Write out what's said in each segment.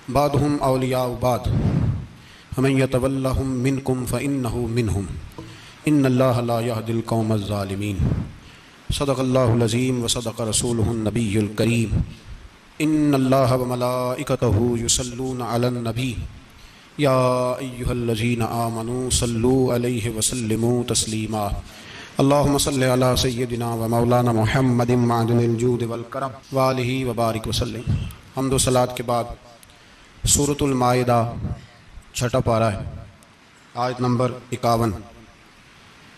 بعضهم اولیاء بعض ومن یتولہم منکم فانہ منہم ان اللہ لا یہدی القوم الظالمین۔ صدق اللہ العظیم وصدق رسولہ النبی الکریم۔ ان اللہ وملائکتہ یصلون علی النبی یا ایہا الذین آمنوا صلوا علیہ وسلموا تسلیما۔ اللہم صلی علی سیدنا و مولانا محمد معدن الجود والکرم وآلہ وبارک وسلم۔ حمد و صلاۃ کے بعد سورۃ المائدہ چھٹا پارہ ہے، آیت نمبر 51۔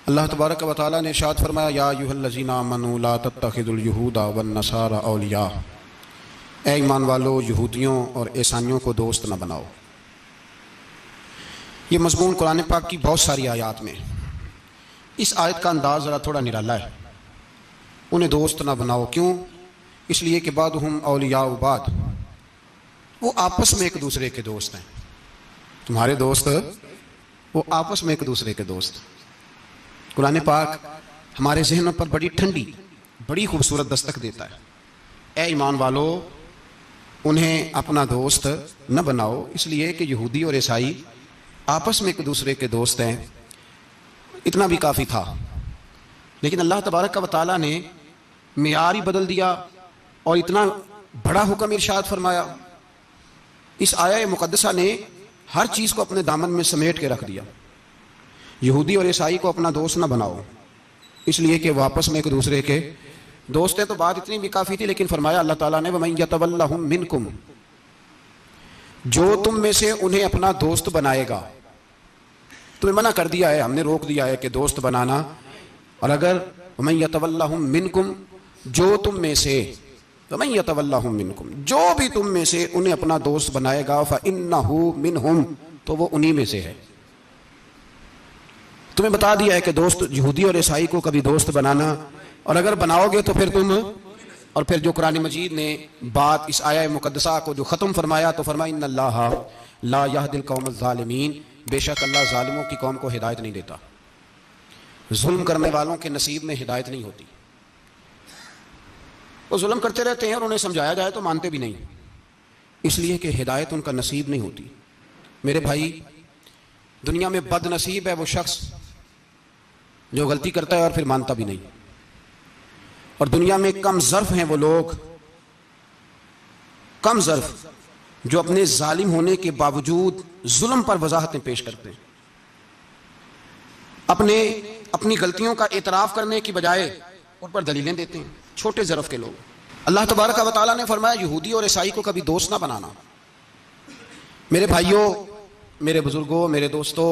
اللہ تبارک و تعالیٰ نے ارشاد فرمایا یا ایھا الذین آمنوا لا تتخذوا اليہود والنصارى اولیاء، اے ایمان والو یہودیوں اور عیسائیوں کو دوست نہ بناؤ۔ یہ مضمون قرآن پاک کی بہت ساری آیات میں، اس آیت کا انداز ذرا تھوڑا نرالا ہے۔ انہیں دوست نہ بناؤ، کیوں؟ اس لیے کہ بعضهم اولیاء بعض، وہ آپس میں ایک دوسرے کے دوست ہیں۔ تمہارے دوست وہ آپس میں ایک دوسرے کے دوست۔ قرآن پاک ہمارے ذہنوں پر بڑی ٹھنڈی بڑی خوبصورت دستک دیتا ہے۔ اے ایمان والو انہیں اپنا دوست نہ بناؤ، اس لیے کہ یہودی اور عیسائی آپس میں ایک دوسرے کے دوست ہیں۔ اتنا بھی کافی تھا، لیکن اللہ تبارک و تعالیٰ نے معیار ہی بدل دیا اور اتنا بڑا حکم ارشاد فرمایا۔ اس آیہ مقدسہ نے ہر چیز کو اپنے دامن میں سمیٹ کے رکھ دیا۔ یہودی اور عیسائی کو اپنا دوست نہ بناؤ، اس لیے کہ وہ آپس میں ایک دوسرے کے دوست ہیں۔ تو بات اتنی بھی کافی تھی، لیکن فرمایا اللہ تعالیٰ نے وَمَن يَتَوَلَّهُم مِّنكُم، جو تم میں سے انہیں اپنا دوست بنائے گا۔ تمہیں منع کر دیا ہے، ہم نے روک دیا ہے کہ دوست بنانا، اور اگر وَمَن يَتَوَلَّهُم مِّنكُم، جو تم میں سے، وَمَن يَتَوَلَّهُم مِّنكُم، جو بھی تم میں سے انہیں اپنا دوست بنائے گا فَإِنَّهُ مِنْهُمْ، تو وہ انہی میں سے ہے۔ تمہیں بتا دیا ہے کہ دوست یہودی اور عیسائی کو کبھی دوست بنانا، اور اگر بناؤ گے تو پھر تم، اور پھر جو قرآن مجید نے بات اس آیہ مقدسہ کو جو ختم فرمایا تو فرمایا ان اللہ لا یہدی القوم الظالمین، بے شک اللہ ظالموں کی قوم کو ہدایت نہیں دیتا۔ ظلم کرنے والوں کے نصیب میں ہدایت نہیں ہوتی۔ وہ ظلم کرتے رہتے ہیں اور انہیں سمجھایا جائے تو مانتے بھی نہیں، اس لیے کہ ہدایت ان کا نصیب نہیں ہوتی۔ میرے بھائی، دنیا میں بد نصیب ہے وہ شخص جو غلطی کرتا ہے اور پھر مانتا بھی نہیں، اور دنیا میں کم ظرف ہیں وہ لوگ، کم ظرف جو اپنے ظالم ہونے کے باوجود ظلم پر وضاحتیں پیش کرتے ہیں، اپنی غلطیوں کا اعتراف کرنے کی بجائے ان پر دلیلیں دیتے ہیں، چھوٹے ظرف کے لوگ۔ اللہ تبارک و تعالیٰ نے فرمایا یہودی اور عیسائی کو کبھی دوست نہ بنانا۔ میرے بھائیوں، میرے بزرگوں، میرے دوستوں،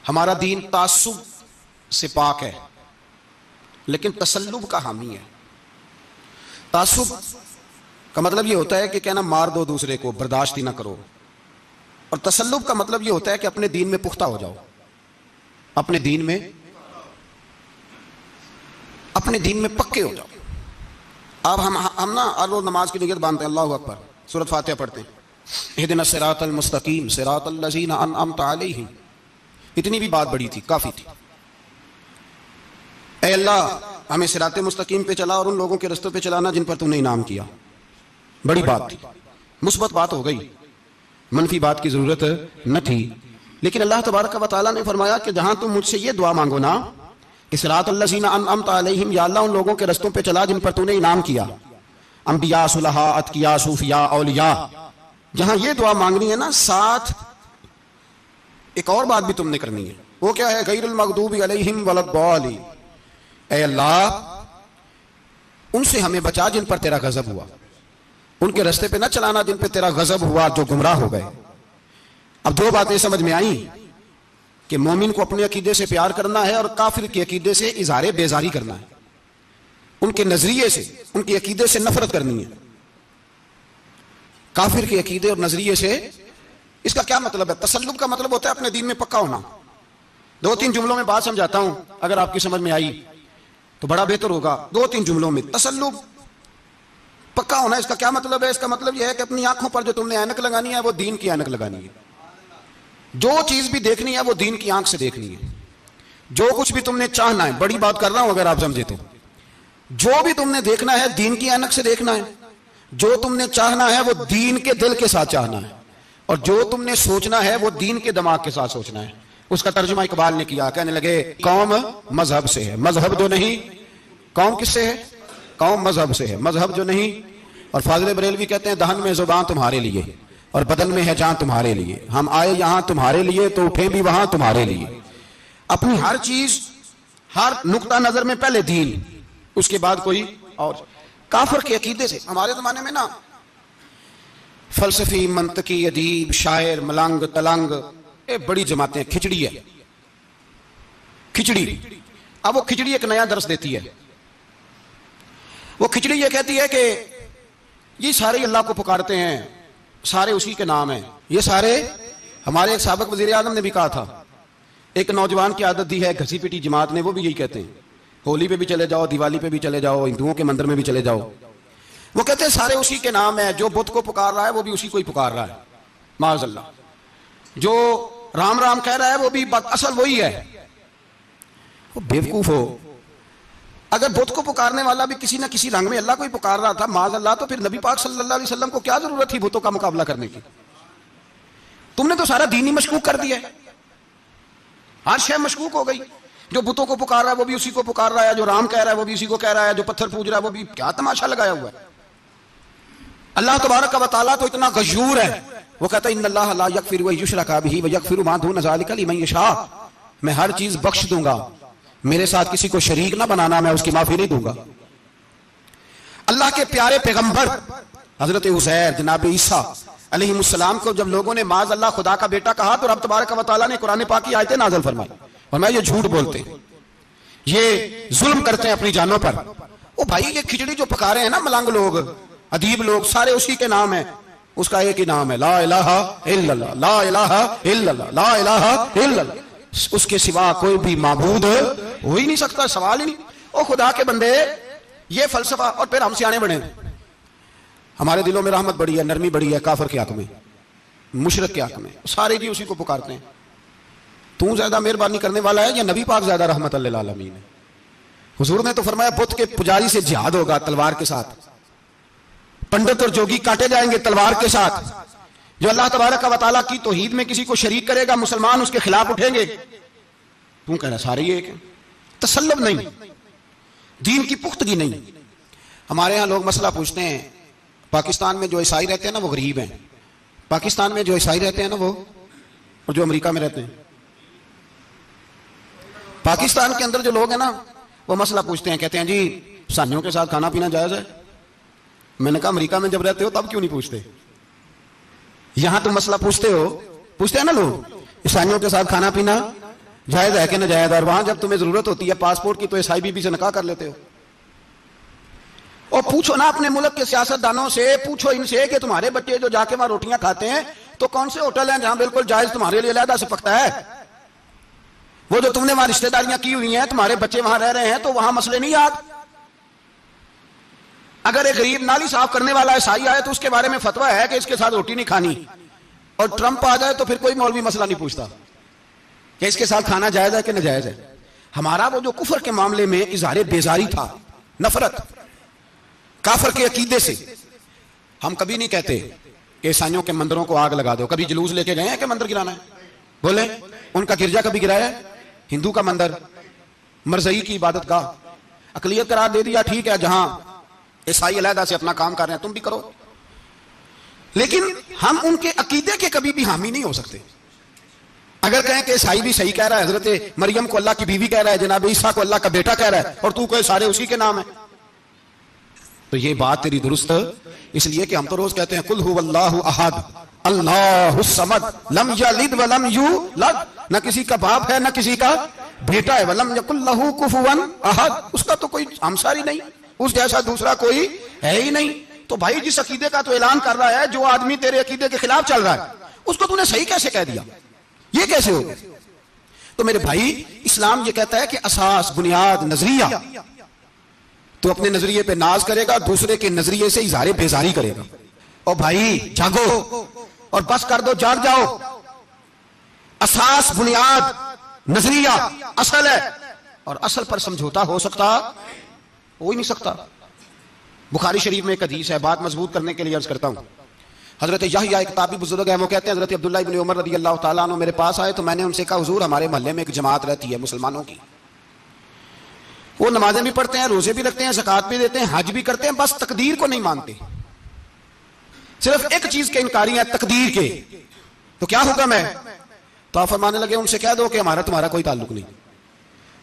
ہمارا دین تعصب سے پاک ہے، لیکن تسلب کا حامی ہے۔ تعصب کا مطلب یہ ہوتا ہے کہ کہنا مار دو دوسرے کو، برداشت ہی نہ کرو، اور تسلب کا مطلب یہ ہوتا ہے کہ اپنے دین میں پختہ ہو جاؤ، اپنے دین میں پکے ہو جاؤ۔ اب ہم نا ہر روز نماز کی نیت باندھتے ہیں، اللہ اکبر، سورۃ فاتحہ پڑھتے ہیں، اہدنا الصراط المستقیم صراط الذین انعمت علیہم، اتنی بھی بات بڑی تھی، کافی تھی۔ اے اللہ ہمیں صراط مستقیم پہ چلا اور ان لوگوں کے رستوں پہ چلانا جن پر تو نے انعام کیا، بڑی بات تھی، مثبت بات ہو گئی، منفی بات کی ضرورت نہ تھی۔ لیکن اللہ تبارک و تعالیٰ نے فرمایا کہ جہاں تم مجھ سے یہ دعا مانگو نا کہ صراط الذین انعمت علیہم، یا اللہ ان لوگوں کے رستوں پہ چلا جن پر تو نے انعام کیا، انبیاء، صلحاء، اتقیاء، صوفیاء، اولیاء، جہاں یہ دعا مانگنی ہے نا، ساتھ ایک اور بات بھی تم نے کرنی ہے۔ وہ کیا ہے؟ غیر المغضوب علیہم ولا الضالین، اے اللہ ان سے ہمیں بچا جن پر تیرا غضب ہوا، ان کے رستے پہ نہ چلانا جن پہ تیرا غضب ہوا، جو گمراہ ہو گئے۔ اب دو باتیں سمجھ میں آئیں کہ مومن کو اپنے عقیدے سے پیار کرنا ہے اور کافر کے عقیدے سے اظہار بیزاری کرنا ہے، ان کے نظریے سے، ان کے عقیدے سے نفرت کرنی ہے۔ کافر کے عقیدے اور نظریے سے، اس کا کیا مطلب ہے؟ تسلب کا مطلب ہوتا ہے اپنے دین میں پکا ہونا۔ دو تین جملوں میں بات سمجھاتا ہوں، اگر آپ کی سمجھ میں آئی تو بڑا بہتر ہوگا۔ دو تین جملوں میں تسلب، پکا ہونا، اس کا کیا مطلب ہے؟ اس کا مطلب یہ ہے کہ اپنی آنکھوں پر جو تم نے اینک لگانی ہے وہ دین کی اینک لگانی ہے۔ جو چیز بھی دیکھنی ہے وہ دین کی آنکھ سے دیکھنی ہے۔ جو کچھ بھی تم نے چاہنا ہے، بڑی بات کر رہا ہوں اگر آپ سمجھے تو، جو بھی تم نے دیکھنا ہے دین کی اینک سے دیکھنا ہے۔ جو تم نے چاہنا ہے وہ دین کے دل کے ساتھ چاہنا ہے، اور جو تم نے سوچنا ہے وہ دین کے دماغ کے ساتھ سوچنا ہے۔ اس کا ترجمہ اقبال نے کیا، کہنے لگے قوم مذہب سے ہے، مذہب جو نہیں۔ قوم کس سے ہے؟ قوم مذہب سے ہے، مذہب جو نہیں۔ اور فاضل بریلوی کہتے ہیں دہن میں زبان تمہارے لیے اور بدن میں ہے جان تمہارے لیے، ہم آئے یہاں تمہارے لیے تو اٹھیں بھی وہاں تمہارے لیے۔ اپنی ہر چیز، ہر نقطہ نظر میں پہلے دین، اس کے بعد کوئی اور۔ کافر کے عقیدے سے ہمارے زمانے میں نا فلسفی، منطقی، ادیب، شاعر، ملنگ، تلنگ، یہ بڑی جماعتیں، کھچڑی ہے، کھچڑی۔ اب وہ کھچڑی ایک نیا درس دیتی ہے۔ وہ کھچڑی یہ کہتی ہے کہ یہ سارے اللہ کو پکارتے ہیں، سارے اسی کے نام ہیں، یہ سارے۔ ہمارے ایک سابق وزیر اعظم نے بھی کہا تھا، ایک نوجوان کی عادت دی ہے گھسی پیٹی جماعت نے، وہ بھی یہی کہتے ہیں، ہولی پہ بھی چلے جاؤ، دیوالی پہ بھی چلے جاؤ، ہندوؤں کے مندر میں بھی چلے جاؤ، وہ کہتے ہیں سارے اسی کے نام ہیں، جو بت کو پکار رہا ہے وہ بھی اسی کو ہی پکار رہا ہے، معاذ اللہ۔ جو رام رام کہہ رہا ہے وہ بھی اصل وہی ہے۔ وہ بیوقوف ہو، اگر بت کو پکارنے والا بھی کسی نہ کسی رنگ میں اللہ کو ہی پکار رہا تھا معاذ اللہ، تو پھر نبی پاک صلی اللہ علیہ وسلم کو کیا ضرورت تھی بتوں کا مقابلہ کرنے کی؟ تم نے تو سارا دین ہی مشکوک کر دیا ہے، ہر شے مشکوک ہو گئی۔ جو بتوں کو پکار رہا ہے وہ بھی اسی کو پکار رہا ہے، جو رام کہہ رہا ہے وہ بھی اسی کو کہہ رہا ہے، جو پتھر پوج رہا ہے وہ بھی، کیا تماشا لگایا ہوا ہے۔ اللہ تبارک و تعالیٰ تو اتنا غیور ہے، وہ کہتا ہے ان اللہ لا یغفر ان یشرک بہ ویغفر ما دون ذلک لمن یشاء، میں ہر چیز بخش دوں گا، میرے ساتھ کسی کو شریک نہ بنانا، میں اس کی معافی نہیں دوں گا۔ اللہ کے پیارے پیغمبر حضرت عزیر، جناب عیسیٰ علیہ السلام کو جب لوگوں نے معاذ اللہ خدا کا بیٹا کہا تو رب تبارک و تعالیٰ نے قرآن پاک کی آیتیں نازل فرمائی، فرمایا یہ جھوٹ بولتے ہیں، یہ ظلم کرتے ہیں اپنی جانوں پر۔ وہ بھائی یہ کھچڑی جو پکا رہے ہیں نا ملنگ لوگ، ادیب لوگ، سارے اسی کے نام ہیں، اس کا ایک ہی نام ہے لا الہ الا اللہ، لا الہ الا اللہ، لا الہ الا اللہ، اس کے سوا کوئی بھی معبود ہو ہی نہیں سکتا، سوال ہی نہیں۔ او خدا کے بندے، یہ فلسفہ، اور پھر ہم سیانے بڑے ہیں، ہمارے دلوں میں رحمت بڑی ہے، نرمی بڑی ہے، کافر کے حق میں، مشرک کے حق میں، سارے جی اسی کو پکارتے ہیں۔ تو زیادہ مہربانی کرنے والا ہے یا نبی پاک زیادہ رحمت للعالمین ہے؟ حضور نے تو فرمایا بت کے پجاری سے جہاد ہوگا تلوار کے ساتھ، پنڈت اور جوگی کاٹے جائیں گے تلوار کے ساتھ۔ جو اللہ تبارک و تعالیٰ کی توحید میں کسی کو شریک کرے گا، مسلمان اس کے خلاف اٹھیں گے۔ تو کہہ رہا سارے یہ ایک ہیں، تسلب نہیں، دین کی پختگی نہیں۔ ہمارے ہاں لوگ مسئلہ پوچھتے ہیں، پاکستان میں جو عیسائی رہتے ہیں نا وہ غریب ہیں، پاکستان میں جو عیسائی رہتے ہیں نا وہ، اور جو امریکہ میں رہتے ہیں، پاکستان کے اندر جو لوگ ہیں نا وہ مسئلہ پوچھتے ہیں، کہتے ہیں جی سانیوں کے ساتھ کھانا پینا جائز ہے؟ میں نے کہا امریکہ میں جب رہتے ہو تب کیوں نہیں پوچھتے؟ یہاں تم مسئلہ پوچھتے ہو، پوچھتے ہیں نا لوگ عیسائیوں کے ساتھ کھانا پینا جائز ہے کہ ناجائز، اور وہاں جب تمہیں ضرورت ہوتی ہے پاسپورٹ کی تو عیسائی بی بی سے نکاح کر لیتے ہو۔ اور پوچھو نا اپنے ملک کے سیاست دانوں سے، پوچھو ان سے کہ تمہارے بچے جو جا کے وہاں روٹیاں کھاتے ہیں تو کون سے ہوٹل ہیں جہاں بالکل جائز تمہارے لیے علیحدہ سے پکتا ہے؟ وہ جو تم نے وہاں رشتہ داریاں کی ہوئی ہیں، تمہارے بچے وہاں رہ رہے ہیں تو وہاں مسئلے نہیں یاد؟ اگر ایک غریب نالی صاف کرنے والا عیسائی آئے تو اس کے بارے میں فتویٰ ہے کہ اس کے ساتھ روٹی نہیں کھانی، اور ٹرمپ آ جائے تو پھر کوئی مولوی مسئلہ نہیں پوچھتا کہ اس کے ساتھ کھانا جائز ہے کہ ناجائز ہے۔ ہمارا وہ جو کفر کے معاملے میں اظہار بیزاری تھا، نفرت کافر کے عقیدے سے، ہم کبھی نہیں کہتے کہ عیسائیوں کے مندروں کو آگ لگا دو۔ کبھی جلوس لے کے گئے ہیں کہ مندر گرانا ہے؟ بولے ان کا گرجا کبھی گرایا ہے؟ ہندو کا مندر، مرزئی کی عبادت گاہ، اقلیت قرار دے دیا، ٹھیک ہے، جہاں عیسائی علیحدہ سے اپنا کام کر رہے ہیں تم بھی کرو، لیکن ہم ان کے عقیدے کے کبھی بھی حامی نہیں ہو سکتے۔ اگر کہیں کہ عیسائی بھی صحیح کہہ رہا ہے، حضرت مریم کو اللہ کی بیوی کہہ رہا ہے، جناب عیسیٰ کو اللہ کا بیٹا کہہ رہا ہے، اور تو کہے سارے اسی کے نام ہیں، تو یہ بات تیری درست ہے۔ اس لیے کہ ہم تو روز کہتے ہیں قل هو اللہ احد اللہ الصمد لم یلد ولم یولد، نہ کسی کا باپ ہے نہ کسی کا بیٹا ہے، ولم یکن لہ کفوا احد، اس کا تو کوئی ہمساری نہیں، اس جیسا دوسرا کوئی ہے ہی نہیں۔ تو بھائی جس عقیدے کا تو اعلان کر رہا ہے، جو آدمی تیرے عقیدے کے خلاف چل رہا ہے، اس کو تو نے صحیح کیسے کہہ دیا؟ یہ کیسے ہوگا؟ تو میرے بھائی اسلام یہ کہتا ہے کہ اساس، بنیاد، نظریہ، تو اپنے نظریے پہ ناز کرے گا، دوسرے کے نظریے سے اظہار بیزاری کرے گا۔ اور بھائی جاگو اور بس کر دو، جاگ جاؤ۔ اساس، بنیاد، نظریہ اصل ہے، اور اصل پر سمجھوتا ہو سکتا؟ ہو ہی نہیں سکتا۔ بخاری شریف میں ایک حدیث ہے، بات مضبوط کرنے کے لیے عرض کرتا ہوں. حضرت یحییٰ ایک تابعی بزرگ ہے، وہ کہتے ہیں حضرت عبداللہ ابن عمر رضی اللہ تعالیٰ عنہ میرے پاس آئے تو میں نے ان سے کہا حضور ہمارے محلے میں ایک جماعت رہتی ہے مسلمانوں کی، وہ نمازیں بھی پڑھتے ہیں، روزے بھی رکھتے ہیں، زکوٰۃ بھی دیتے ہیں، حج بھی کرتے ہیں، بس تقدیر کو نہیں مانتے، صرف ایک چیز کے انکاری ہیں، تقدیر کے. تو کیا ہوگا میں؟ تو آپ فرمانے لگے ان سے کہہ دو کہ ہمارا تمہارا کوئی تعلق نہیں،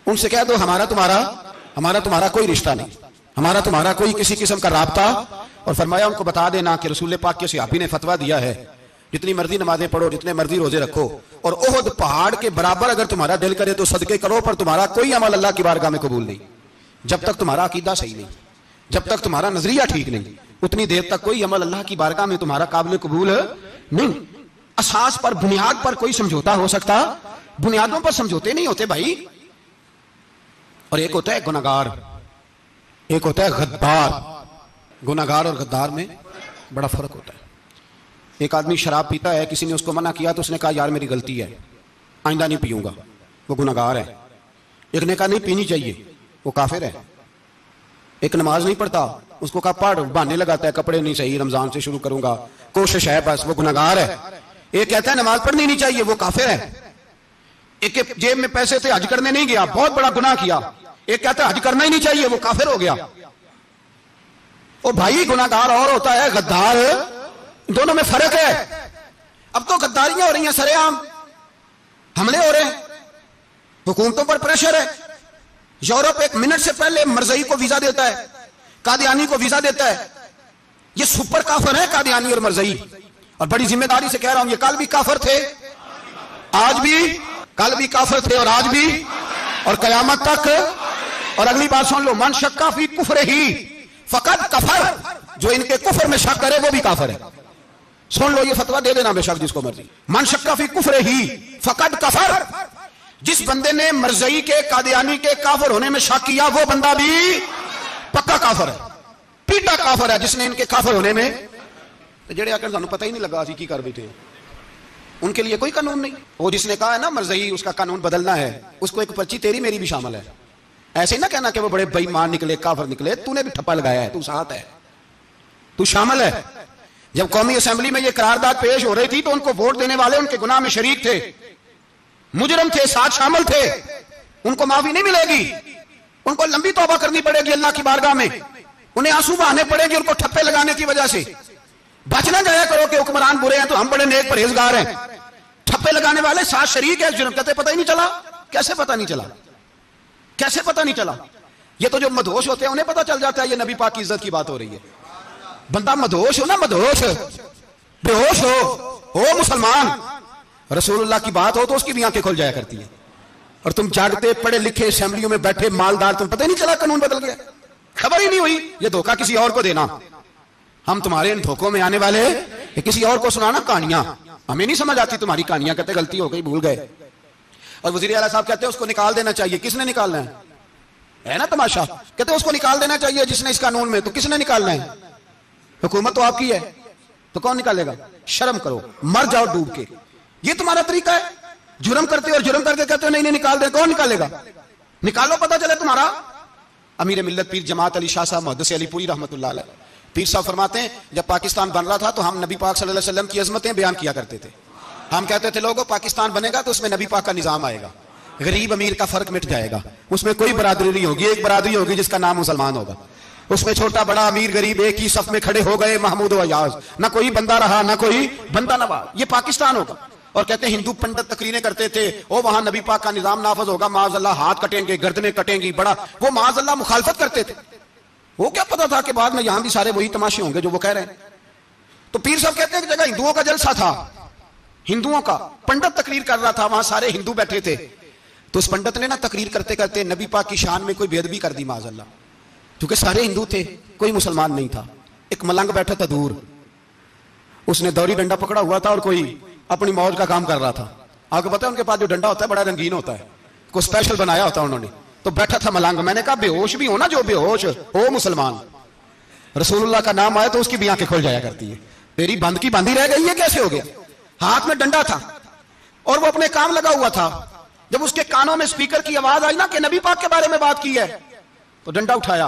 ان سے کہہ دو ہمارا تمہارا کوئی رشتہ نہیں، ہمارا تمہارا کوئی کسی قسم کا رابطہ. اور فرمایا ان کو بتا دینا کہ رسول پاک کے صحابی نے فتویٰ دیا ہے جتنی مرضی نمازیں پڑھو، جتنے مرضی روزے رکھو، اور احد پہاڑ کے برابر اگر تمہارا دل کرے تو صدقے کرو، پر تمہارا کوئی عمل اللہ کی بارگاہ میں قبول نہیں جب تک تمہارا عقیدہ صحیح نہیں، جب تک تمہارا نظریہ ٹھیک نہیں، اتنی دیر تک کوئی عمل اللہ کی بارگاہ میں تمہارا قابل قبول نہیں. اساس پر، بنیاد پر کوئی سمجھوتا ہو سکتا، بنیادوں پر سمجھوتے نہیں ہوتے بھائی. اور ایک ہوتا ہے گناہگار، ایک ہوتا ہے غدار. گناہگار اور غدار میں بڑا فرق ہوتا ہے. ایک آدمی شراب پیتا ہے، کسی نے اس کو منع کیا تو اس نے کہا یار میری غلطی ہے آئندہ نہیں پیوں گا، وہ گناہگار ہے. ایک نے کہا نہیں پینی چاہیے، وہ کافر ہے. ایک نماز نہیں پڑھتا، اس کو کہا پڑھ، بہانے لگاتا ہے کپڑے نہیں صحیح، رمضان سے شروع کروں گا، کوشش ہے بس، وہ گناہگار ہے. ایک کہتا ہے نماز پڑھنی نہیں چاہیے، وہ کافر ہے. ایک کے جیب میں پیسے تھے، حج کرنے نہیں گیا، بہت بڑا گناہ کیا. ایک کہتا ہے حج کرنا ہی نہیں چاہیے، وہ کافر ہو گیا. او بھائی گناہگار اور ہوتا ہے، غدار، دونوں میں فرق ہے. اب تو غداریاں ہو رہی ہیں سرے عام، حملے ہو رہے ہیں، حکومتوں پر پریشر ہے. یورپ ایک منٹ سے پہلے مرزئی کو ویزا دیتا ہے، قادیانی کو ویزا دیتا ہے. یہ سپر کافر ہے قادیانی اور مرزئی، اور بڑی ذمہ داری سے کہہ رہا ہوں، یہ کل بھی کافر تھے، آج بھی، کل بھی کافر تھے اور آج بھی، اور قیامت تک. اور اگلی بات سن لو، من شکا فی کفر ہی فقط کفر، جو ان کے کفر میں شک کرے وہ بھی کافر ہے. سن لو، یہ فتویٰ دے دینا بے شک جس کو مرضی. من شکا فی کفر ہی فقط کفر، جس بندے نے مرزئی کے، قادیانی کے کافر ہونے میں شک کیا وہ بندہ بھی پکا کافر ہے، پیٹا کافر ہے جس نے ان کے کافر ہونے میں. جڑے آ کر سانوں پتہ ہی نہیں لگا اسی کی کر بیٹھے، ان کے لیے کوئی قانون نہیں. وہ جس نے کہا ہے نا مرزئی اس کا قانون بدلنا ہے، اس کو ایک پرچی تیری میری بھی شامل ہے. ایسے ہی نہ کہنا کہ وہ بڑے بے ایمان نکلے، کافر نکلے، تو نے بھی ٹھپا لگایا ہے، تو ساتھ ہے، تو شامل ہے. جب قومی اسمبلی میں یہ قرارداد پیش ہو رہی تھی تو ان کو ووٹ دینے والے ان کے گناہ میں شریک تھے، مجرم تھے، ساتھ شامل تھے. ان کو معافی نہیں ملے گی، ان کو لمبی توبہ کرنی پڑے گی اللہ کی بارگاہ میں، انہیں آنسو بہانے پڑے گی ان کو ٹھپے لگانے کی وجہ سے. بچنا جایا کرو کہ حکمران برے ہیں تو ہم بڑے نیک پرہیزگار ہیں. ٹھپے لگانے والے ساتھ شریک ہے جرم، کہتے پتہ ہی نہیں چلا. کیسے پتہ نہیں چلا؟ کیسے پتہ نہیں چلا؟ یہ تو جو مدہوش ہوتے ہیں انہیں پتہ چل جاتا ہے یہ نبی پاک کی عزت کی بات ہو رہی ہے. بندہ مدہوش ہو نا، مدہوش، بے ہوش ہو مسلمان، رسول اللہ کی بات ہو تو اس کی بھی آنکھیں کھل جایا کرتی ہیں. اور تم جاگتے پڑھے لکھے اسمبلیوں میں بیٹھے مالدار، تم پتہ ہی نہیں چلا قانون بدل گیا، خبر ہی نہیں ہوئی. یہ دھوکہ کسی اور کو دینا. ہم تمہارے ان دھوکوں میں آنے والے کسی اور کو سنانا کہانیاں، ہمیں نہیں سمجھ آتی تمہاری کہانیاں، کہتے غلطی ہو گئی بھول گئے. اور وزیر اعلیٰ صاحب کہتے ہیں اس کو نکال دینا چاہیے. کس نے نکالنا ہے نا تماشا؟ کہتے ہیں اس کو نکال دینا چاہیے جس نے اس قانون میں، تو کس نے نکالنا ہے؟ حکومت تو آپ کی ہے، تو کون نکالے گا؟ شرم کرو، مر جاؤ ڈوب کے. یہ تمہارا طریقہ ہے؟ جرم کرتے اور جرم کرتے کہتے ہو نہیں نکال دیں. کون نکالے گا؟ نکالو پتہ چلے تمہارا. امیر ملت پیر جماعت علی شاہ صاحب محدث علی پوری رحمۃ اللہ علیہ پیر صاحب فرماتے ہیں جب پاکستان بن رہا تھا تو ہم نبی پاک صلی اللہ علیہ وسلم کی عظمتیں بیان کیا کرتے تھے. ہم کہتے تھے لوگوں پاکستان بنے گا تو اس میں نبی پاک کا نظام آئے گا، غریب امیر کا فرق مٹ جائے گا، اس میں کوئی برادری نہیں ہوگی، ایک برادری ہوگی جس کا نام مسلمان ہوگا. اس میں چھوٹا بڑا امیر غریب ایک ہی صف میں کھڑے ہو گئے، محمود و ایاز، نہ کوئی بندہ رہا نہ کوئی بندہ نواز. یہ پاکستان ہوگا. اور کہتے ہیں ہندو پنڈت تقریریں کرتے تھے او وہاں نبی پاک کا نظام نافذ ہوگا، معاذ اللہ ہاتھ کٹیں گے، گردنیں کٹیں گی، بڑا وہ معاذ اللہ مخالفت کرتے تھے. وہ کیا پتا تھا کہ بعد میں یہاں بھی سارے وہی تماشے ہوں گے جو وہ کہہ رہے ہیں. تو پیر صاحب کہتے ہیں کہ جگہ ہندوؤں کا جلسہ تھا، ہندوؤں کا پنڈت تقریر کر رہا تھا، وہاں سارے ہندو بیٹھے تھے. تو اس پنڈت نے نا تقریر کرتے کرتے نبی پاک کی شان میں کوئی بے ادبی کر دی معاذ اللہ، کیونکہ سارے ہندو تھے، کوئی مسلمان نہیں تھا. ایک ملنگ بیٹھا تھا دور، اس نے دوری ڈنڈا پکڑا ہوا تھا اور کوئی اپنی موج کا کام کر رہا تھا. آپ کو پتا ہے ان کے پاس جو ڈنڈا ہوتا ہے بڑا رنگین ہوتا ہے، کوئی اسپیشل بنایا ہوتا ہے انہوں نے. تو بیٹھا تھا ملنگ. میں نے کہا بے ہوش بھی ہونا، جو بے ہوش ہو مسلمان، رسول اللہ کا نام آئے تو اس کی بھی آنکھیں کھل جایا کرتی ہے. تیری بند کی باندھی رہ گئی ہے، کیسے ہو گیا؟ ہاتھ میں ڈنڈا تھا اور وہ اپنے کام لگا ہوا تھا. جب اس کے کانوں میں سپیکر کی آواز آئی نا کہ نبی پاک کے بارے میں بات کی ہے تو ڈنڈا اٹھایا،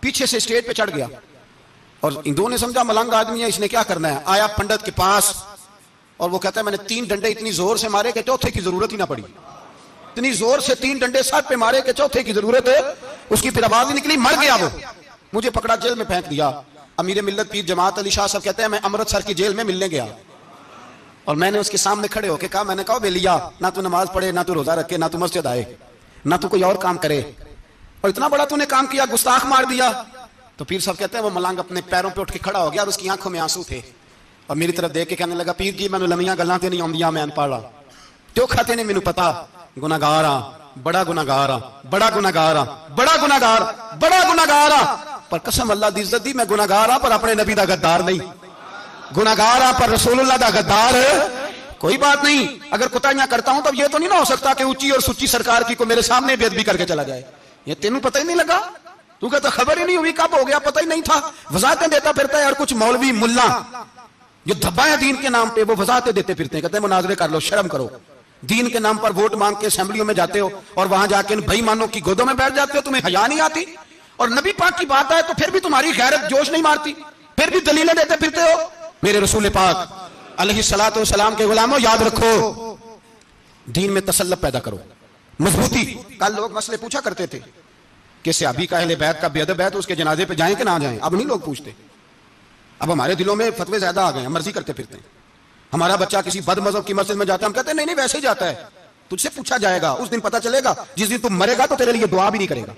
پیچھے سے اسٹیج پہ چڑھ گیا اور ہندوؤں نے سمجھا ملنگ آدمی ہے اس نے کیا کرنا ہے. آیا پنڈت کے پاس اور وہ کہتا ہے میں نے 3 ڈنڈے اتنی زور سے مارے کہ چوتھے کی ضرورت ہی نہ پڑی. اتنی زور سے 3 ڈنڈے سر پہ مارے کہ چوتھے کی ضرورت ہے اس کی پھر آواز نہیں نکلی, مر گیا وہ. مجھے پکڑا جیل میں پھینک دیا. امیر ملت پیر جماعت علی شاہ صاحب کہتے ہیں میں امرتسر کی جیل میں ملنے گیا اور میں نے اس کے سامنے کھڑے ہو کے کہا, میں نے کہا بے لیا نہ تو نماز پڑھے نہ تو روزہ رکھے نہ تو مسجد آئے نہ تو کوئی اور کام کرے اور اتنا بڑا تو نے کام کیا, گستاخ مار دیا. تو پیر صاحب کہتے ہیں وہ ملنگ اپنے پیروں پہ اٹھ کے کھڑا ہو گیا اور اس کی آنکھوں میں آنسو تھے اور میری طرف دیکھ کے کہنے لگا پیر جی مینوں لمیاں گلاں تے نہیں آندیاں میں انپڑھ ہاں کیوں کھاتے نے مینوں پتا گناہگار ہاں بڑا گناہگار ہاں بڑا گناہگار ہاں بڑا گناہگار ہاں پر قسم اللہ دی عزت دی میں گناہگار ہاں پر اپنے نبی دا غدار نہیں, گناہگار ہاں پر رسول اللہ دا غدار کوئی بات نہیں. اگر کوتاہیاں کرتا ہوں تو یہ تو نہیں نہ ہو سکتا کہ اونچی اور سچی سرکار کی کو میرے سامنے بے ادبی کر کے چلا جائے. یہ تینوں پتہ ہی نہیں لگا, تو کہتا خبر ہی نہیں ہوئی کب ہو گیا پتہ ہی نہیں تھا. وضاحتیں دیتا پھرتا ہے اور کچھ مولوی ملا جو دھبا ہے دین کے نام پہ وہ وضاحتیں دیتے پھرتے ہیں, کہتے ہیں مناظرے کر لو شرم کرو. دین کے نام پر ووٹ مانگ کے اسمبلیوں میں جاتے ہو اور وہاں جا کے ان بھائی مانوں کی گودوں میں بیٹھ جاتے ہو, تمہیں حیا نہیں آتی. اور نبی پاک کی بات آئے تو پھر بھی تمہاری غیرت جوش نہیں مارتی, پھر بھی دلیلیں دیتے پھرتے ہو. میرے رسول پاک علیہ الصلوۃ والسلام کے غلاموں یاد رکھو دین میں تسلط پیدا کرو, مضبوطی. کل لوگ مسئلے پوچھا کرتے تھے کہ صحابی کا اہل بیت کا بے ادب ہے تو اس کے جنازے پہ جائیں کہ نہ جائیں. اب نہیں لوگ پوچھتے, اب ہمارے دلوں میں فتوے زیادہ آ گئے ہیں, مرضی کرتے پھرتے ہیں. ہمارا بچہ کسی بد مذہب کی مسجد میں جاتا ہے ہم کہتے ہیں نہیں ویسے ہی جاتا ہے. تجھ سے پوچھا جائے گا, اس دن پتہ چلے گا. جس دن تم مرے گا تو تیرے لیے دعا بھی نہیں کرے گا,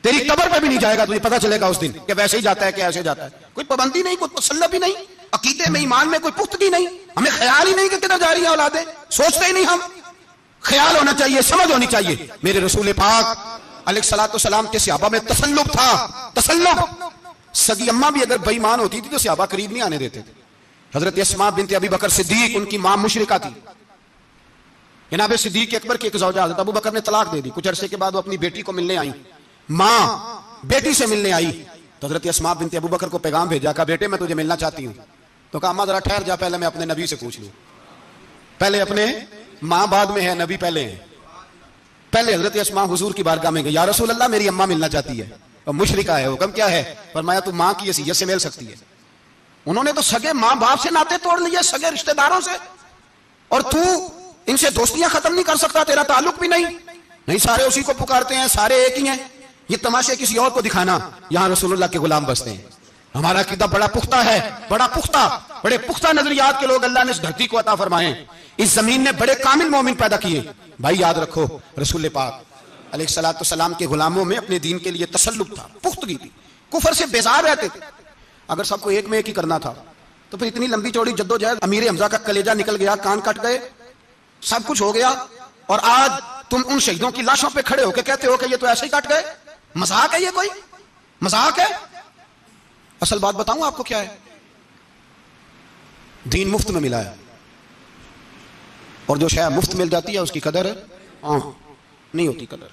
تیری قبر پہ بھی نہیں جائے گا, تجھے پتہ چلے گا اس دن کہ ویسے ہی جاتا ہے کہ ایسے جاتا ہے. کوئی پابندی نہیں, کوئی تسلط بھی نہیں, عقیدے میں ایمان میں کوئی پختگی نہیں. ہمیں خیال ہی نہیں کہ کدھر جا رہی ہیں اولادیں, سوچتے ہی نہیں. ہم خیال ہونا چاہیے, سمجھ ہونی چاہیے. میرے رسول پاک علیہ الصلوۃ والسلام کے صحابہ میں تسلط تھا, تسلط. سگی اماں بھی اگر بے ایمان ہوتی تھی تو صحابہ قریب نہیں آنے دیتے تھے. حضرت اسماء بنت ابی بکر صدیق ان کی ماں مشرکہ تھی. جناب صدیق اکبر کی ایک زوجہ حضرت ابو بکر نے طلاق دے دی. کچھ عرصے کے بعد وہ اپنی بیٹی کو ملنے آئی, ماں بیٹی سے ملنے آئی تو حضرت اسماء بنت ابو بکر کو پیغام بھیجا, کہا بیٹے میں تجھے ملنا چاہتی ہوں. تو کہا اماں ذرا ٹھہر جا, پہلے میں اپنے نبی سے پوچھ لوں. پہلے اپنے ماں بعد میں ہے, نبی پہلے ہے. پہلے حضرت اسماء حضور کی بارگاہ میں گئی, یا رسول اللہ میری اماں ملنا چاہتی ہے. اور مشرکہ ہے, حکم کیا ہے؟ فرمایا تو ماں کی حیثیت سے مل سکتی ہے. انہوں نے تو سگے ماں باپ سے ناطے توڑ لیے, سگے رشتہ داروں سے, اور تو ان سے دوستیاں ختم نہیں کر سکتا, تیرا تعلق بھی نہیں. سارے اسی کو پکارتے ہیں, سارے ایک ہی ہیں. یہ تماشے کسی اور کو دکھانا, یہاں رسول اللہ کے غلام بستے ہیں. ہمارا عقیدہ بڑا پختہ ہے, بڑا پختہ, بڑے پختہ نظریات کے لوگ اللہ نے اس دھرتی کو عطا فرمائے. اس زمین نے بڑے کامل مومن پیدا کیے. بھائی یاد رکھو رسول پاک علیہ الصلوۃ والسلام کے غلاموں میں اپنے دین کے لیے تسلط تھا, پختگی تھی, کفر سے بیزار رہتے تھے. اگر سب کو ایک میں ایک ہی کرنا تھا تو پھر اتنی لمبی چوڑی جدوجہد, امیر حمزہ کا کلیجہ نکل گیا, کان کٹ گئے, سب کچھ ہو گیا, اور آج تم ان شہیدوں کی لاشوں پہ کھڑے ہو کے کہتے ہو کہ یہ تو ایسے ہی کٹ گئے. مذاق ہے یہ, کوئی مذاق ہے؟ اصل بات بتاؤں آپ کو کیا ہے, دین مفت میں ملا ہے, اور جو شے مفت مل جاتی ہے اس کی قدر نہیں ہوتی. قدر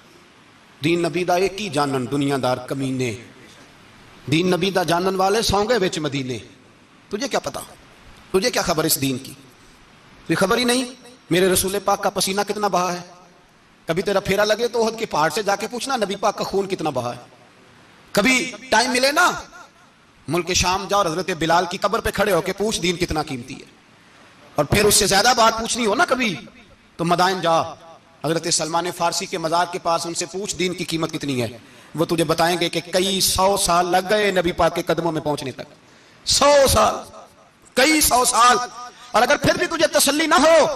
دین نبی دا ایک ہی جانن دنیا دار کمینے, دین نبی دا جانن والے سو گئے وچ مدینے. تجھے کیا پتا, تجھے کیا خبر اس دین کی, تجھے خبر ہی نہیں. میرے رسول پاک کا پسینہ کتنا بہا ہے, کبھی تیرا پھیرا لگے تو احد کے پہاڑ سے جا کے پوچھنا نبی پاک کا خون کتنا بہا ہے. کبھی ٹائم ملے نا ملک شام جا اور حضرت بلال کی قبر پہ کھڑے ہو کے پوچھ دین کتنا قیمتی ہے. اور پھر اس سے زیادہ بات پوچھنی ہو نا کبھی تو مدائن جا, حضرت سلمان فارسی کے مزار کے پاس ان سے پوچھ دین کی قیمت کتنی ہے. وہ تجھے بتائیں گے کہ کئی 100 سال لگ گئے نبی پاک کے قدموں میں پہنچنے تک, 100 سال, کئی 100 سال. اور اگر پھر بھی تجھے تسلی نہ ہو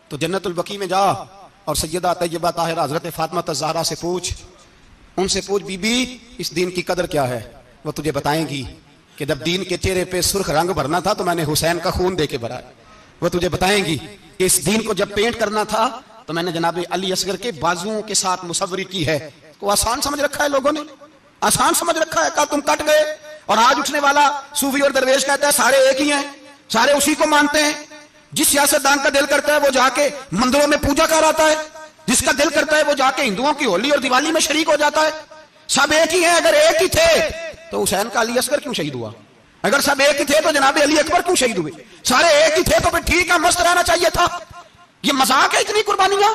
تو جنت البقیع میں جا اور سیدہ طیبہ طاہرہ حضرت فاطمہ الزہرا سے پوچھ, ان سے پوچھ بی بی اس دین کی قدر کیا ہے. وہ تجھے بتائیں گی کہ جب دین کے چہرے پہ سرخ رنگ بھرنا تھا تو میں نے حسین کا خون دے کے بھرا. وہ تجھے بتائیں گی کہ اس دین کو جب پینٹ کرنا تھا تو میں نے جناب علی اصغر کے بازوؤں کے ساتھ مصوری کی ہے. کو آسان سمجھ رکھا ہے لوگوں نے, آسان سمجھ رکھا ہے, کہا تم کٹ گئے. اور آج اٹھنے والا صوفی اور درویش کہتا ہے سارے ایک ہی ہیں, سارے اسی کو مانتے ہیں. جس سیاستدان کا دل کرتا ہے وہ جا کے مندروں میں پوجا کر آتا ہے, جس کا دل کرتا ہے وہ جا کے ہندوؤں کی ہولی اور دیوالی میں شریک ہو جاتا ہے. سب ایک ہی ہیں. اگر ایک ہی تھے تو حسین کا علی اصغر کیوں شہید ہوا؟ اگر سب ایک ہی تھے تو جناب علی اکبر کیوں شہید ہوئے؟ سارے ایک ہی تھے تو پھر ٹھیک ہے, مست رہنا چاہیے تھا. یہ مذاق ہے اتنی قربانیاں,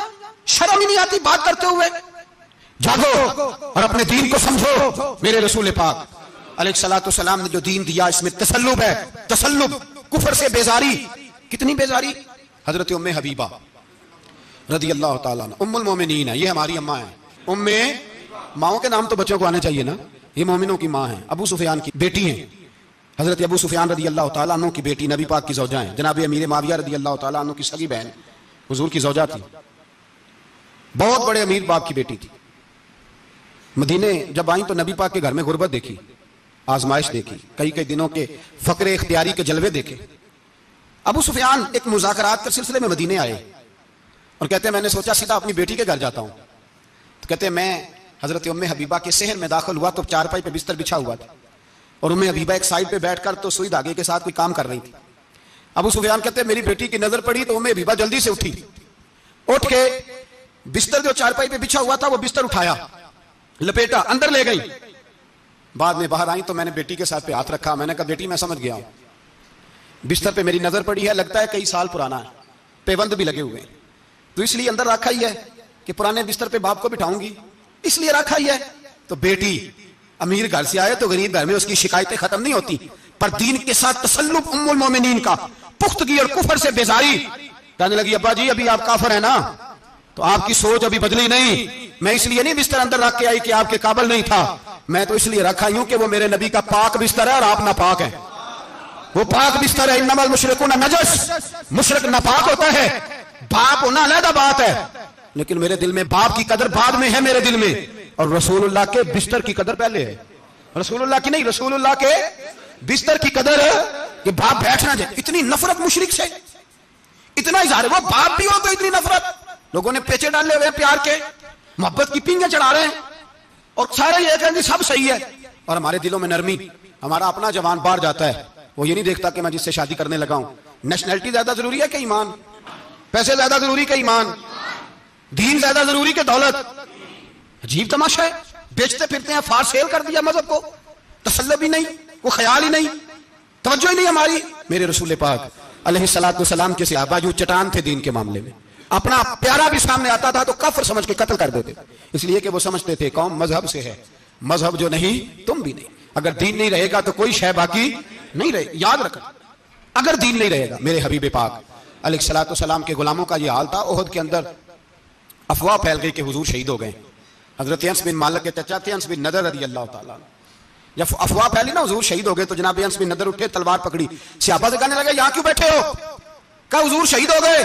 شرم ہی نہیں آتی بات کرتے ہوئے. جاگو اور اپنے دین کو سمجھو. میرے رسول پاک علیہ الصلوۃ والسلام نے جو دین دیا اس میں تسلب ہے، تسلب، کفر سے بیزاری. کتنی بیزاری؟ حضرت ام حبیبہ رضی اللہ تعالیٰ عنہ ام المومنین ہے، یہ ہماری اماں ہیں. ماؤں کے نام تو بچوں کو آنے چاہیے نا. یہ مومنوں کی ماں ہیں، ابو سفیان کی بیٹی ہیں. حضرت ابو سفیان رضی اللہ تعالیٰ عنہ کی بیٹی نبی پاک کی زوجہ ہیں. جناب امیر معاویہ رضی اللہ تعالیٰ عنہ کی سگی بہن حضور کی زوجہ تھی. بہت بڑے امیر باپ کی بیٹی تھی. مدینے جب آئیں تو نبی پاک کے گھر میں غربت دیکھی، آزمائش دیکھی، کئی کئی دنوں کے فقر اختیاری کے جلوے دیکھے. ابو سفیان ایک مذاکرات کے سلسلے میں مدینے آئے اور کہتے ہیں میں نے سوچا سیدھا اپنی بیٹی کے گھر جاتا ہوں. تو کہتے ہیں میں حضرت ام حبیبہ کے صحن میں داخل ہوا تو چارپائی پہ بستر بچھا ہوا تھا اور ام حبیبہ ایک سائڈ پہ بیٹھ کر تو سوئی دھاگے کے ساتھ کوئی کام کر رہی تھی. ابو سفیان کہتے ہیں میری بیٹی کی نظر پڑی تو ام حبیبہ جلدی سے اٹھی، اٹھ کے بستر جو چارپائی پہ بچھا ہوا تھا وہ بستر اٹھایا، لپیٹا، اندر لے گئی. بعد میں باہر آئی تو میں نے بیٹی کے ساتھ پہ ہاتھ رکھا. میں نے کہا بیٹی میں سمجھ گیا ہوں، بستر پہ میری نظر پڑی ہے، لگتا ہے کئی سال پرانا ہے، پیوند بھی لگے ہوئے ہیں، تو اس لیے اندر رکھا ہی ہے کہ پرانے بستر پہ باپ کو بٹھاؤں گی، اس لیے رکھا ہی ہے. تو بیٹی امیر گھر سے آئے تو غریب گھر میں اس کی شکایتیں ختم نہیں ہوتی، پر دین کے ساتھ تسلب ام المومنین کا، پختگی اور کفر سے بیزاری. کہنے لگی ابا جی ابھی آپ کافر ہیں نا، تو آپ کی سوچ ابھی بدلی نہیں. میں اس لیے نہیں بستر اندر رکھ کے آئی کہ آپ کے قابل نہیں تھا، میں تو اس لیے رکھا ہوں کہ وہ میرے نبی کا پاک بستر ہے اور آپ ناپاک ہیں. وہ پاک بستر ہے. انما المشرکون نجس، مشرک ناپاک ہوتا ہے. باپ ہونا علیحدہ بات ہے، لیکن میرے دل میں باپ کی قدر بعد میں ہے میرے دل میں، اور رسول اللہ کے بستر کی قدر پہلے ہے. رسول اللہ کی نہیں، رسول اللہ کے بستر کی قدر ہے کہ باپ بیٹھ نہ جائے. اتنی نفرت مشرک سے، اتنا اظہار، وہ باپ بھی ہو تو اتنی نفرت. لوگوں نے پیچے ڈالے ہوئے پیار کے، محبت کی پینگیں چڑھا رہے ہیں اور سارے یہ کہیں گے سب صحیح ہے. اور ہمارے دلوں میں نرمی، ہمارا اپنا جوان باہر جاتا ہے، وہ یہ نہیں دیکھتا کہ میں جس سے شادی کرنے لگا ہوں نیشنلٹی زیادہ ضروری ہے کہ ایمان، پیسے زیادہ ضروری کہ ایمان، دین زیادہ ضروری کہ دولت. عجیب تماشا ہے. بیچتے پھرتے ہیں، فار سیل کر دیا مذہب کو. تسلب ہی نہیں، کوئی خیال ہی نہیں، توجہ ہی نہیں ہماری. میرے رسول پاک علیہ الصلوۃ والسلام کے صحابہ جو چٹان تھے دین کے معاملے میں، اپنا پیارا بھی سامنے آتا تھا تو کفر سمجھ کے قتل کر دیتے، اس لیے کہ وہ سمجھتے تھے قوم مذہب سے ہے، مذہب جو نہیں تم بھی نہیں. اگر دین نہیں رہے گا تو کوئی شے باقی نہیں رہے. یاد رکھنا، اگر دین نہیں رہے گا. میرے حبیب پاک علیہ الصلوۃ والسلام کے غلاموں کا یہ حال تھا. احد کے اندر افواہ پھیل گئی کہ حضور شہید ہو گئے. حضرت انس بن مالک کے چچا تھے انس بن نضر رضی اللہ تعالیٰ. جب افواہ پھیلی نا حضور شہید ہو گئے تو جناب انس بن نضر اٹھے، تلوار پکڑی، صحابہ سے کہنے لگے یہاں کیوں بیٹھے ہو؟ کہا حضور شہید ہو گئے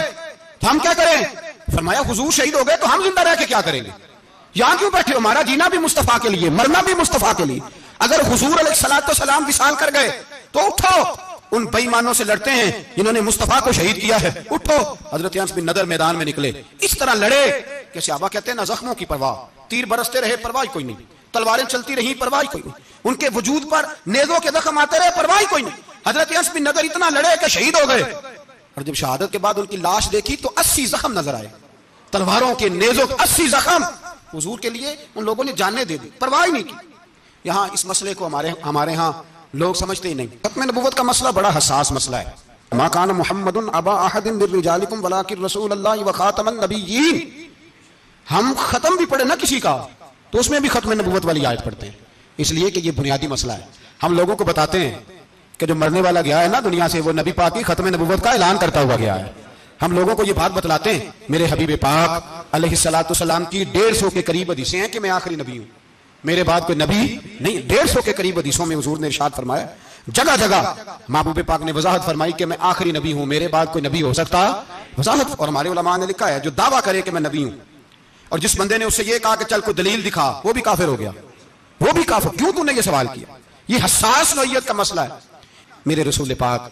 تو ہم کیا کریں؟ فرمایا حضور شہید ہو گئے تو ہم زندہ رہ کے کیا کریں گے؟ یہاں کیوں بیٹھے ہو؟ ہمارا جینا بھی مصطفیٰ کے لیے، مرنا بھی مصطفیٰ کے لیے. اگر حضور علیہ الصلوۃ والسلام وصال کر گئے تو اٹھو، ان بے ایمانوں سے لڑتے ہیں جنہوں نے مصطفیٰ کو شہید کیا ہے، اٹھو. حضرت انس بن نضر میدان میں نکلے، اس طرح لڑے کہ صحابہ کہتے ہیں نہ زخموں کی پرواہ، تیر برستے رہے پرواہ کوئی نہیں، تلواریں چلتی رہی پرواہ کوئی نہیں، ان کے وجود پر نیزوں کے زخم آتے رہے پرواہ کوئی نہیں. حضرت انس بن نضر اتنا لڑے کہ شہید ہو گئے. اور جب شہادت کے بعد ان کی لاش دیکھی تو 80 زخم نظر آئے، تلواروں کے، نیزوں کے 80 زخم. حضور کے لیے ان لوگوں نے جانیں دے دی، پرواہ نہیں کی. یہاں اس مسئلے کو ہمارے ہاں لوگ سمجھتے ہی نہیں. ختم نبوت کا مسئلہ بڑا حساس مسئلہ ہے. ما کان محمد ابا احد من رجالکم ولکن رسول اللہ وخاتم النبیین. ہم ختم بھی پڑھے نا کسی کا تو اس میں بھی ختم نبوت والی آیت پڑھتے ہیں، اس لیے کہ یہ بنیادی مسئلہ ہے. ہم لوگوں کو بتاتے ہیں کہ جو مرنے والا گیا ہے نا دنیا سے، وہ نبی پاک کی ختم نبوت کا اعلان کرتا ہوا گیا ہے. ہم لوگوں کو یہ بات بتلاتے ہیں. میرے حبیب پاک علیہ الصلوۃ والسلام کی 150 کے قریب حدیثیں ہیں کہ میں آخری نبی ہوں، میرے بعد کوئی نبی نہیں. 150 کے قریب حدیثوں میں حضور نے ارشاد فرمایا، جگہ جگہ محبوب پاک نے وضاحت فرمائی کہ میں آخری نبی ہوں، میرے بعد کوئی نبی ہو سکتا وضاحت. اور ہمارے علماء نے لکھا ہے جو دعویٰ کرے کہ میں نبی ہوں اور جس بندے نے اس سے یہ کہا کہ چل کوئی دلیل دکھا، وہ بھی کافر ہو گیا، وہ بھی کافر. کیوں تو نے یہ سوال کیا؟ یہ حساس نوعیت کا مسئلہ ہے. میرے رسول پاک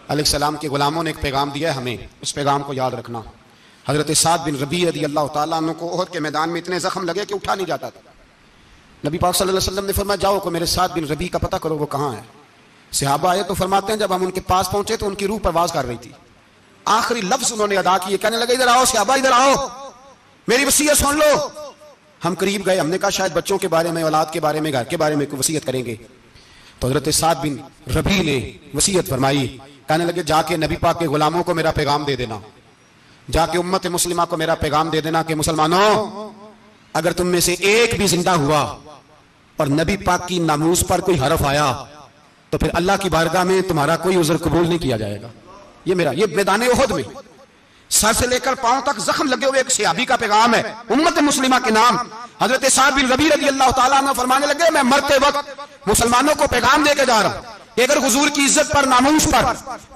علیہ السلام کے غلاموں نے ایک پیغام دیا ہے ہمیں، اس پیغام کو یاد رکھنا. حضرت سعد بن ربیع رضی اللہ تعالیٰ عنہ کو احد کے میدان میں اتنے زخم لگے کہ اٹھا نہیں جاتا تھا. نبی پاک صلی اللہ علیہ وسلم نے فرمایا جاؤ کو میرے سعد بن ربیع کا پتہ کرو وہ کہاں ہے. صحابہ آئے تو فرماتے ہیں جب ہم ان کے پاس پہنچے تو ان کی روح پرواز کر رہی تھی. آخری لفظ انہوں نے ادا کیے، کہنے لگے ادھر آؤ صحابہ، ادھر آؤ، میری وصیت سن لو. ہم قریب گئے، ہم نے کہا شاید بچوں کے بارے میں، اولاد کے بارے میں، گھر کے بارے میں کوئی وصیت کریں گے. تو حضرت سعد بن ربیع نے وصیت فرمائی، کہنے لگے جا کے نبی پاک کے غلاموں کو میرا پیغام دے دینا، جا کے امت مسلمہ کو میرا پیغام دے دینا کہ مسلمانوں اگر تم میں سے ایک بھی زندہ ہوا اور نبی پاک کی ناموس پر کوئی حرف آیا تو پھر اللہ کی بارگاہ میں تمہارا کوئی عذر قبول نہیں کیا جائے گا. یہ میدان احد میں سر سے لے کر پاؤں تک زخم لگے ہوئے ایک صحابی کا پیغام ہے امت مسلمہ کے نام. حضرت سعد بن ربیع رضی اللہ تعالیٰ عنہ فرمانے لگے میں مرتے وقت مسلمانوں کو پیغام دے کے جا رہا ہوں کہ اگر حضور کی عزت پر، ناموس پر،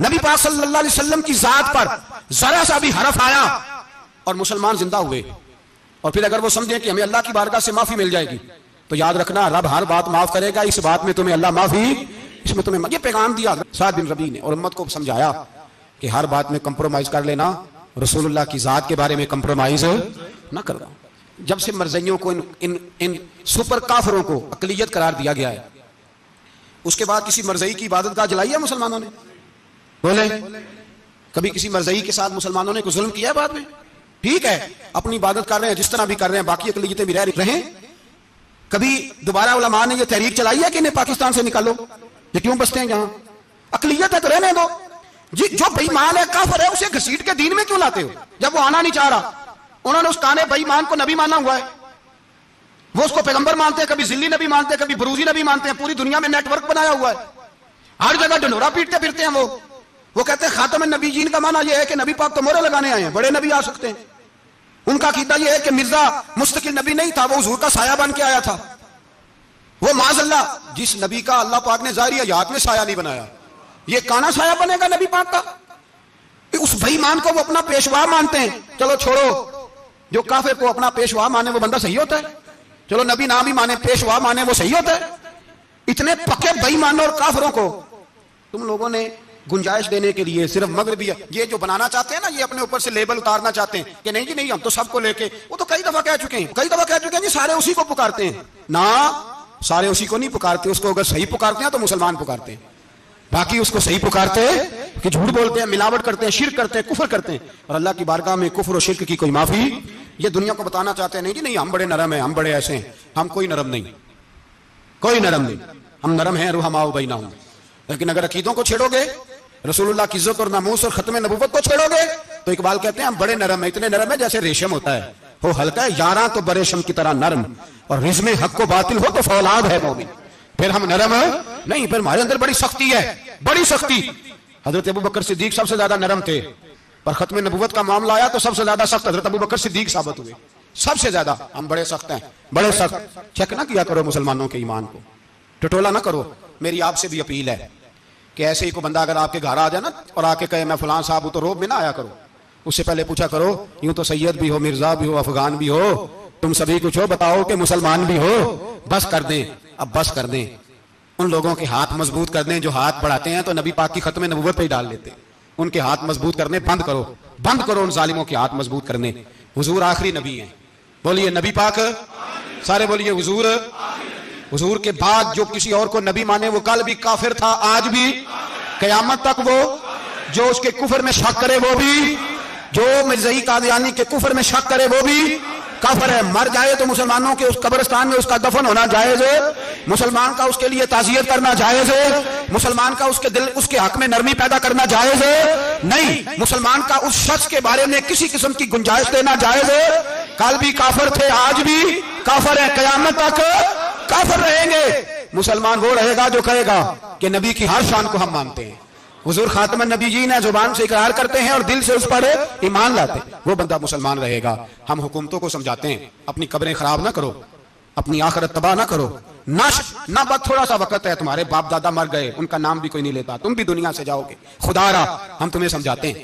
نبی پاک صلی اللہ علیہ وسلم کی ذات پر ذرا سا بھی حرف آیا اور مسلمان زندہ ہوئے، اور پھر اگر وہ سمجھیں کہ ہمیں اللہ کی بارگاہ سے معافی مل جائے گی، تو یاد رکھنا رب ہر بات معاف کرے گا، اس بات میں تمہیں اللہ معافی، اس میں تمہیں. یہ پیغام دیا سعد بن ربیع نے اور امت کو سمجھایا کہ ہر بات میں کمپرومائز کر لینا، رسول اللہ کی ذات کے بارے میں کمپرومائز نہ کرنا. جب سے مرزائیوں کو ان سپر کافروں کو اقلیت قرار دیا گیا ہے، اس کے بعد کسی مرزائی کی عبادت گاہ جلائی ہے مسلمانوں نے؟ بولے کبھی کسی مرزائی کے ساتھ مسلمانوں نے کوئی ظلم کیا ہے بعد میں؟ ٹھیک ہے اپنی عبادت کر رہے ہیں جس طرح بھی کر رہے ہیں، باقی اقلیتیں بھی رہ رہیں. کبھی دوبارہ علماء نے یہ تحریک چلائی ہے کہ انہیں پاکستان سے نکالو، یہ کیوں بستے ہیں جہاں اقلیت ہے تو رہنے دو. جی جو بے ایمان ہے، کافر ہے، اسے گھسیٹ کے دین میں کیوں لاتے ہو جب وہ آنا نہیں چاہ رہا؟ انہوں نے اس کانے بے ایمان کو نبی مانا ہوا ہے، وہ اس کو پیغمبر مانتے ہیں، کبھی ذلی نبی مانتے ہیں، کبھی بروزی نبی مانتے ہیں، پوری دنیا میں نیٹ ورک بنایا ہوا ہے، ہر جگہ ڈنڈورا پیٹتے پھرتے ہیں. وہ کہتے ہیں خاتم النبی جین کا معنی یہ ہے کہ نبی پاک تو مہرے لگانے آئے ہیں، بڑے نبی آ سکتے ہیں. ان کا عقیدہ یہ ہے کہ مرزا مستقل نبی نہیں تھا، وہ حضور کا سایہ بن کے آیا تھا. وہ معاذ اللہ جس نبی کا اللہ پاک نے ظاہری حیات میں سایہ نہیں بنایا، یہ کانا سایہ بنے گا نبی پاک کا؟ اس بے ایمان کو وہ اپنا پیشوا مانتے ہیں. چلو چھوڑو، جو کافر کو اپنا پیشوا مانے وہ بندہ صحیح ہوتا ہے. چلو نبی نام ہی مانے، پیشوا مانے، وہ صحیح ہوتا ہے. اتنے پکے بے ایمانوں اور کافروں کو تم لوگوں نے گنجائش دینے کے لیے صرف مغربی یہ جو بنانا چاہتے ہیں نا، یہ اپنے اوپر سے لیبل اتارنا چاہتے ہیں کہ نہیں جی نہیں ہم تو سب کو لے کے، وہ تو کئی دفعہ کہہ چکے ہیں جی سارے اسی کو پکارتے ہیں. نہ سارے اسی کو نہیں پکارتے، اس کو اگر صحیح پکارتے ہیں تو مسلمان پکارتے ہیں، باقی اس کو صحیح پکارتے کہ جھوٹ بولتے ہیں، ملاوٹ کرتے ہیں، شرک کرتے ہیں، کفر کرتے ہیں. اور اللہ کی بارگاہ میں کفر و شرک کی کوئی معافی. یہ دنیا کو بتانا چاہتے ہیں نہیں جی نہیں ہم بڑے نرم ہیں، ہم بڑے ایسے ہیں. ہم کوئی نرم نہیں، کوئی نرم نہیں. ہم نرم ہیں رحماء بینہم. لیکن اگر عقیدوں کو چھیڑو گے، رسول اللہ کی عزت اور ناموس اور ختم نبوت کو چھیڑو گے، تو اقبال کہتے ہیں ہم بڑے نرم ہیں، اتنے نرم ہیں جیسے ریشم ہوتا ہے، وہ ہلکا ہے یاراں تو بریشم کی طرح نرم، اور رزم حق کو باطل ہو تو فولاد ہے مومن. پھر ہم نرم نہیں، پھر ہمارے اندر بڑی سختی ہے، بڑی سختی. حضرت ابوبکر صدیق سب سے زیادہ نرم تھے، پر ختم نبوت کا معاملہ آیا تو سب سے زیادہ سخت حضرت ابوبکر صدیق ثابت ہوئے. سب سے زیادہ ہم بڑے سخت ہیں، بڑے سخت. چیک نہ کیا کرو مسلمانوں کے ایمان کو، ٹٹولا نہ کرو. میری آپ سے بھی اپیل ہے کہ ایسے ہی کوئی بندہ اگر آپ کے گھر آ جائے نا اور آ کے کہے میں فلان صاحب ہوں، تو روب میں نہ آیا کرو. اس سے پہلے پوچھا کرو یوں تو سید بھی ہو، مرزا بھی ہو، افغان بھی ہو، تم سبھی کچھ ہو، بتاؤ کہ مسلمان بھی ہو. بس کر دیں، اب بس کر دیں. ان لوگوں کے ہاتھ مضبوط کر دیں جو ہاتھ بڑھاتے ہیں تو نبی پاک کی ختم نبوت پہ ہی ڈال لیتے. ان کے ہاتھ مضبوط کرنے بند کرو، بند کرو ان ظالموں کے ہاتھ مضبوط کرنے. حضور آخری نبی ہیں، بولیے نبی پاک، سارے بولیے حضور. حضور کے بعد جو کسی اور کو نبی مانے وہ کل بھی کافر تھا، آج بھی، قیامت تک. وہ جو اس کے کفر میں شک کرے وہ بھی، جو مرزائی قادیانی کے کفر میں شک کرے وہ بھی کافر ہے. مر جائے تو مسلمانوں کے اس قبرستان میں اس کا دفن ہونا جائز ہے، مسلمان کا اس کے لیے تعزیت کرنا جائز ہے، مسلمان کا اس کے دل اس کے حق میں نرمی پیدا کرنا جائز ہے. نہیں، مسلمان کا اس شخص کے بارے میں کسی قسم کی گنجائش دینا جائز ہے. کل بھی کافر تھے، آج بھی کافر ہے، قیامت تک کافر رہیں گے. مسلمان وہ رہے گا جو کہے گا کہ نبی کی ہر شان کو ہم مانتے ہیں، حضور خاتم النبیین ہے، زبان سے اقرار کرتے ہیں اور دل سے اس پر ایمان لاتے ہیں، وہ بندہ مسلمان رہے گا. ہم حکومتوں کو سمجھاتے ہیں اپنی قبریں خراب نہ کرو، اپنی آخرت تباہ نہ کرو. نہ بس تھوڑا سا وقت ہے، تمہارے باپ دادا مر گئے، ان کا نام بھی کوئی نہیں لیتا، تم بھی دنیا سے جاؤ گے. خدا را ہم تمہیں سمجھاتے ہیں،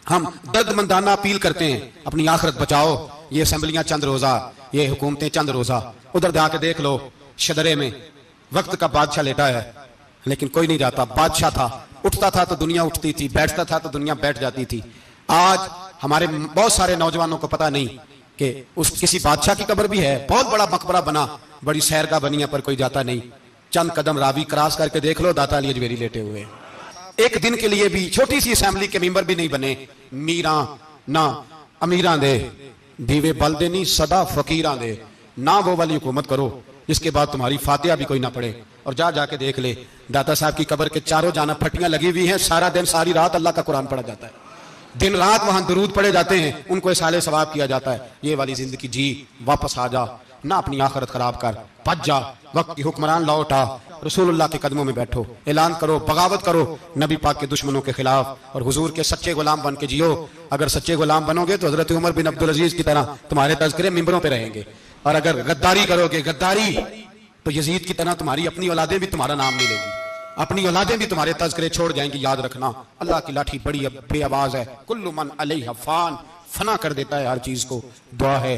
ہم درد مندانہ اپیل کرتے ہیں، اپنی آخرت بچاؤ. یہ اسمبلیاں چند روزہ، یہ حکومتیں چند روزہ. ادھر جا کے دیکھ لو شدرے میں وقت کا بادشاہ لیٹا ہے، لیکن کوئی نہیں جاتا. بادشاہ تھا، اٹھتا تھا تو دنیا اٹھتی تھی، بیٹھتا تھا تو دنیا بیٹھ جاتی تھی. آج ہمارے بہت سارے نوجوانوں کو پتہ نہیں کہ اس کسی بادشاہ کی قبر بھی ہے، بہت بڑا مقبرہ بنا، بڑی سیرگاہ بنی ہے، پر کوئی جاتا نہیں. چند قدم راوی کراس کر کے دیکھ لو داتا علی اجمیری لیٹے ہوئے. ایک دن کے لیے بھی چھوٹی سی اسمبلی کے ممبر بھی نہیں بنے. میراں نہ امیراں دے، دیوے بلدے نہیں صدا فقیراں دے. نہ وہ والی حکومت کرو جس کے بعد تمہاری فاتحہ بھی کوئی نہ پڑے. اور جا کے دیکھ لے داتا صاحب کی قبر کے چاروں جانب پھٹیاں لگی ہوئی ہیں، سارا دن ساری رات اللہ کا قرآن پڑھا جاتا ہے، دن رات وہاں درود پڑھے جاتے ہیں، ان کو اصالہ ثواب کیا جاتا ہے. یہ والی زندگی جی، واپس آ جا. نہ اپنی آخرت خراب کر، بچ جا، وقت کی حکمران لوٹا، رسول اللہ کے قدموں میں بیٹھو، اعلان کرو، بغاوت کرو نبی پاک کے دشمنوں کے خلاف، اور حضور کے سچے غلام بن کے جیو۔ اگر سچے غلام بنو گے تو حضرت عمر بن عبدالعزیز کی طرح تمہارے تذکرے ممبروں پہ رہیں گے، اور اگر غداری کرو گے، غداری، تو یزید کی طرح تمہاری اپنی اولادیں بھی تمہارا نام نہیں لیں گی، اپنی اولادیں بھی تمہارے تذکرے چھوڑ جائیں گی۔ یاد رکھنا، اللہ کی لاٹھی بڑی بے آواز ہے، کل من علیہ فان، فنا کر دیتا ہے ہر چیز کو۔ دعا ہے